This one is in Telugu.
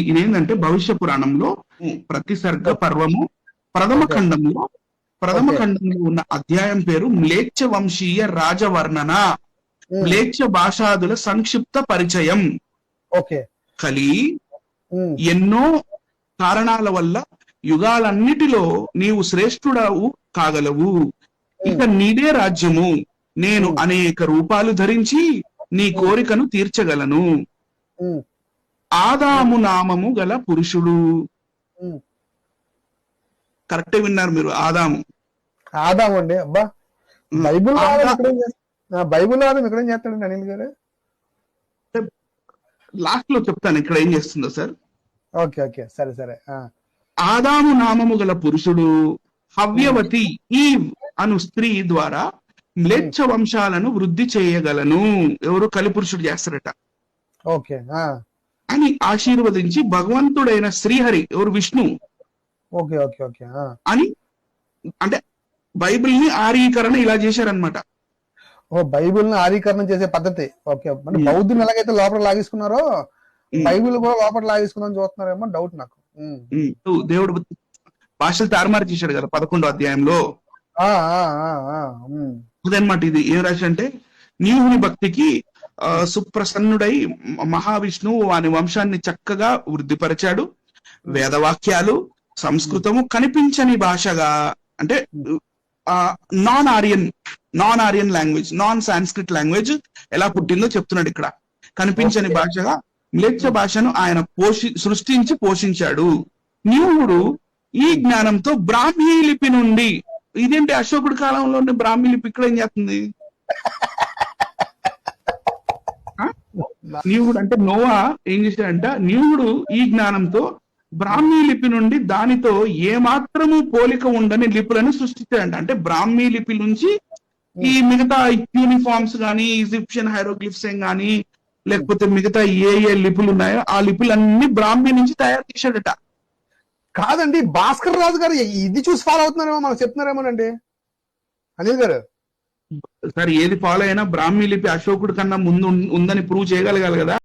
ఇదేంటంటే భవిష్య పురాణంలో ప్రతి సర్గ పర్వము ప్రథమ ఓకే ఖండంలో ప్రథమ ఓకే ఖండంలో ఉన్న అధ్యాయం పేరు మ్లేచ్ఛ వంశీయ రాజవర్ణన, మ్లేచ్ఛ భాషాదుల సంక్షిప్త పరిచయం. ఓకే కలి ఎన్నో కారణాల వల్ల యుగాలన్నిటిలో నీవు శ్రేష్ఠుడవు కాగలవు. ఇక నీదే రాజ్యము. నేను అనేక రూపాలు ధరించి నీ కోరికను తీర్చగలను. ఆదాము నామము గల పురుషుడు. కరెక్టే విన్నారు మీరు, ఆదాము. ఆదాము అండి. అబ్బా, బైబుల్ బైబుల్ ఇక్కడేం చేస్తాడండి అనిల్ గారు? లాస్ట్ లో చెప్తాను ఇక్కడ ఏం చేస్తుందో సార్. ఓకే ఓకే, సరే సరే. ఆదాము నామము గల పురుషుడు హవ్యవతి ఈవ్ అను స్త్రీ ద్వారా మ్లేచ్ఛ వంశాలను వృద్ధి చేయగలను. ఎవరు? కలిపురుషుడు చేస్తారట. ఓకే అని ఆశీర్వదించి భగవంతుడైన శ్రీహరి, ఎవరు? విష్ణు. ఓకే ఓకే ఓకే అని అంటే బైబిల్ ని ఆరీకరణ ఇలా చేశారనమాట. ఓ, బైబిల్ ని ఆరీకరణం చేసే పద్ధతి. ఓకే, అంటే బౌద్ధుని ఎలాగైతే లోపల లాగేసుకున్నారో బైబిల్ కూడా లోపల లాగేసుకుందాం చూస్తున్నారేమో డౌట్ నాకు. దేవుడు భాషలు తారుమారు చేశాడు కదా 11వ అధ్యాయంలో. అదనమాట. ఇది ఏం రాశి అంటే నీవుని భక్తికి సుప్రసన్నుడై మహావిష్ణువు వాని వంశాన్ని చక్కగా వృద్ధిపరిచాడు. వేదవాక్యాలు సంస్కృతము కనిపించని భాషగా, అంటే non Aryan language, non Sanskrit language ఎలా పుట్టిందో చెప్తున్నాడు ఇక్కడ. కనిపించని భాషగా మ్లేచ్ఛ భాషను ఆయన సృష్టించి పోషించాడు. నీవుడు ఈ జ్ఞానంతో బ్రాహ్మీ లిపి నుండి, ఇదేంటి అశోకుడి కాలంలోని బ్రాహ్మీ లిపి ఇక్కడ ఏం చేస్తుంది? నీవుడు అంటే నోవా ఏం చేశాడంట, నీవుడు ఈ జ్ఞానంతో బ్రాహ్మీ లిపి నుండి దానితో ఏమాత్రము పోలిక ఉండని లిపులను సృష్టించాడంట. అంటే బ్రాహ్మీ లిపి నుంచి ఈ మిగతా యూనిఫామ్స్ గానీ, ఈజిప్షియన్ హైరోగ్లిఫ్స్ గానీ, లేకపోతే మిగతా ఏ లిపులు ఉన్నాయో ఆ లిపులన్నీ బ్రాహ్మీ నుంచి తయారు చేశాడట. కాదండి, భాస్కర్ రాజు గారు ఇది చూసి ఫాలో అవుతున్నారేమో, మనకు చెప్తున్నారేమోనండి అనిల్ గారు. సార్, ఏది ఫాలో అయినా బ్రాహ్మీ లిపి అశోకుడి కన్నా ముందు ఉందని ప్రూవ్ చేయగలగాలి కదా.